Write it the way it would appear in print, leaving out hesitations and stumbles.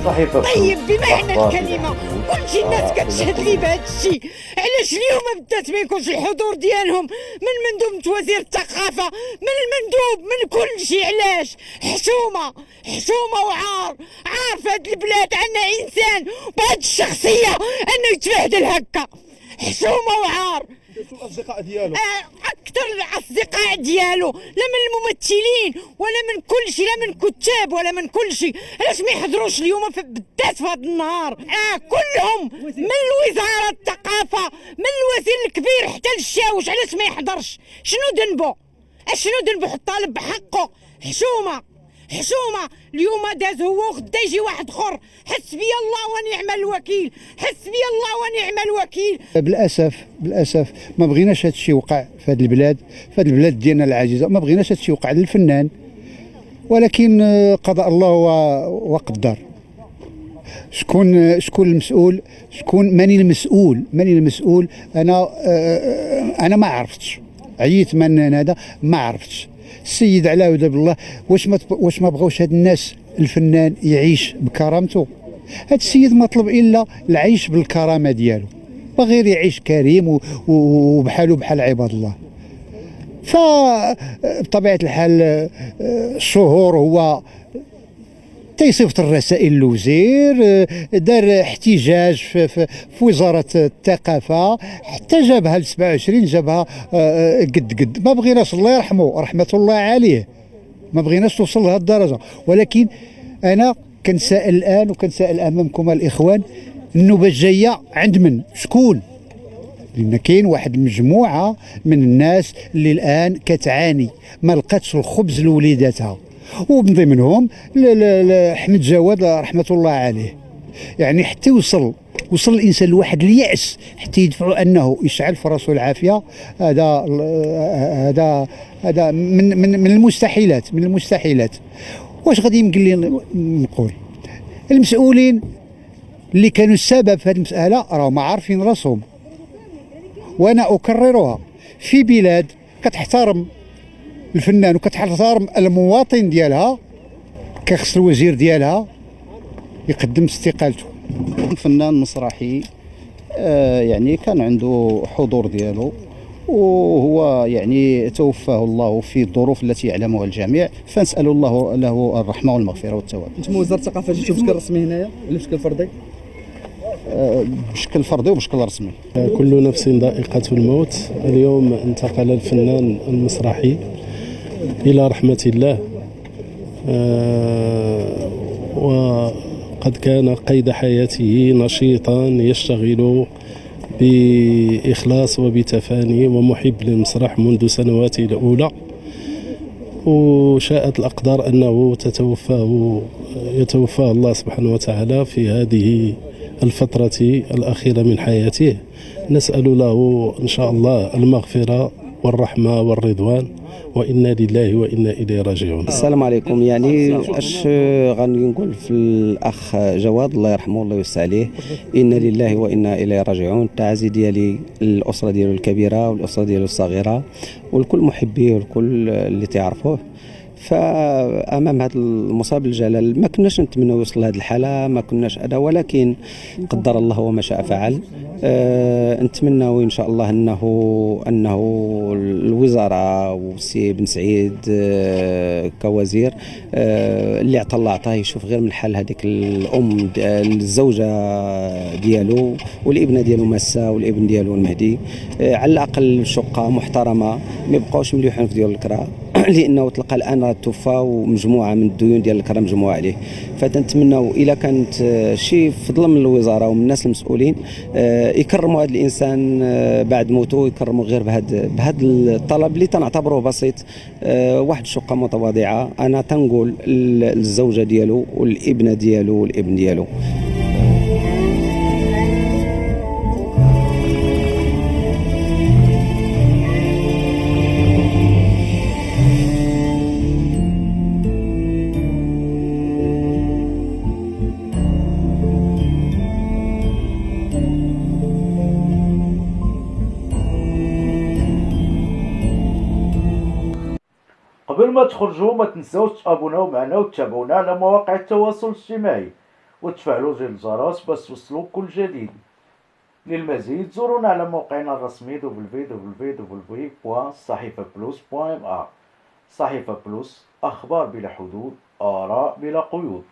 طيب بمعنى الكلمة كلشي الناس كتشهد لي بهذا الشيء، علاش اليوم بدات ما يكونش الحضور ديالهم من مندوب وزير الثقافة، من المندوب، من كل شيء؟ علاش؟ حشومة وعار في هاد البلاد عندنا انسان بهاد الشخصية انه يتبهدل هكا، حشومة وعار. الأصدقاء ديالو اكثر الاصدقاء ديالو، لا من الممثلين ولا من كل شيء، لا من كتاب ولا من كل شيء. علاش ما يحضروش اليوم بالذات في هذا النهار؟ كلهم من وزاره الثقافه، من الوزير الكبير حتى للشاوش، علاش ما يحضرش؟ شنو ذنبه؟ حط طالب بحقه. حشومه اليوم داز هو وغدا يجي واحد اخر. حسبي الله ونعم الوكيل، حسبي الله ونعم الوكيل. بالاسف ما بغيناش هذا الشيء يوقع في هذه البلاد ديالنا العاجزه، ما بغيناش هذا الشيء يوقع للفنان، ولكن قضاء الله وقدر. شكون المسؤول؟ ماني المسؤول. انا ما عرفتش، عييت من هذا ما عرفتش. السيد علاء وداب الله، واش ما بغاوش هاد الناس الفنان يعيش بكرامته؟ هاد السيد ما طلب الا العيش بالكرامه ديالو، بغير يعيش كريم وبحالو بحال عباد الله. فبطبيعه الحال الشهور هو تيصيفط الرسائل للوزير، دار احتجاج في وزاره الثقافه، حتى جابها ل 27، جابها قد ما بغيناش. الله يرحمه رحمه الله عليه، ما بغيناش توصل لهذه الدرجه. ولكن انا كنسائل الان وكنسائل امامكم الاخوان، النوبه الجايه عند من؟ شكون؟ لان كاين واحد المجموعه من الناس اللي الان كتعاني، ما لقاتش الخبز لوليداتها، ومن ضمنهم احمد جواد رحمه الله عليه. يعني حتى وصل الانسان لواحد اليأس حتى يدفعوا انه يشعل في راسه العافيه. هذا من المستحيلات. واش غادي يمكن لي نقول؟ المسؤولين اللي كانوا السبب في هذه المساله راهم عارفين راسهم، وانا اكررها. في بلاد كتحترم الفنان وكتحترم المواطن ديالها، كيخص الوزير ديالها يقدم استقالته. فنان مسرحي يعني كان عنده حضور ديالو، وهو يعني توفاه الله في الظروف التي يعلمها الجميع، فنسأل الله له الرحمة والمغفرة والتواب. انتم وزارة الثقافة جيتوا بشكل رسمي هنايا ولا بشكل فردي؟ بشكل فردي وبشكل رسمي. كل نفس ذائقة الموت. اليوم انتقل الفنان المسرحي إلى رحمة الله، وقد كان قيد حياته نشيطا يشتغل بإخلاص وبتفاني ومحب للمسرح منذ سنواته الأولى، وشاءت الأقدار أنه يتوفاه الله سبحانه وتعالى في هذه الفترة الأخيرة من حياته. نسأل له إن شاء الله المغفرة والرحمة والرضوان، وإنا لله وإنا إليه راجعون. السلام عليكم. يعني اش غادي نقول في الاخ جواد الله يرحمه الله يوسع عليه، انا لله وانا اليه راجعون. التعازي ديالي للاسره ديالو الكبيره والاسره ديالو الصغيره والكل محبيه والكل اللي تعرفوه. فامام هذا المصاب الجلل ما كناش نتمنوا يوصل لهذه الحاله، ما كناش هذا، ولكن قدر الله وما شاء فعل. نتمنى ان شاء الله انه الوزاره وسي بن سعيد كوزير اللي عطى الله عطاه يشوف غير من حال هذيك الام الزوجه ديالو والابنه ديالو مسا والابن ديالو المهدي، على الاقل شقه محترمه، ما يبقاوش مليحين في ديال الكرا لانه تلقى الان توفى ومجموعه من الديون ديال الكرا مجموعه عليه. فتنتمنوا اذا كانت شي فضل من الوزاره ومن الناس المسؤولين يكرموا هذا الانسان بعد موته، يكرموا غير بهذا الطلب اللي تنعتبروه بسيط، واحد الشقه متواضعه. انا تنقول الزوجه ديالو والابنه ديالو والابن ديالو. قبل ما تخرجوا ما تنساوش تابوناو معنا وتتابعونا على مواقع التواصل الاجتماعي، وتفعلوا زر الجرس باش توصلوا كل جديد. للمزيد زورونا على موقعنا الرسمي www.صحيفة بلوس.mr. صحيفة بلوس، أخبار بلا حدود، آراء بلا قيود.